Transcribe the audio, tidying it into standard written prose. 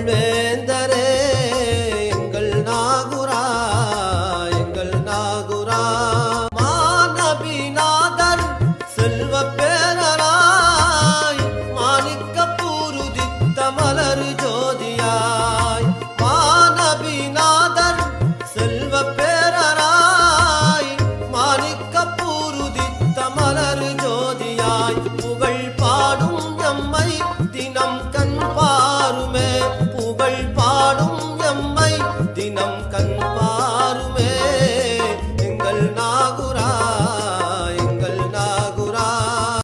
மூவேந்தரே எங்கள் நாகுரா எங்கள் நாகுரா மாநபிநாதர் செல்வ பேரராய் மாணிக்க பூருதித்த மலர் ஜோதியாய் மாநபிநாதர் செல்வ பேரராய் மாணிக்க பூருதித்த மலர் ஜோதியாய் புகழ் பாடும் எம்மை தினம் கண் பாருமே புகழ் பாடும் எம்மை தினம் கண் பாருமே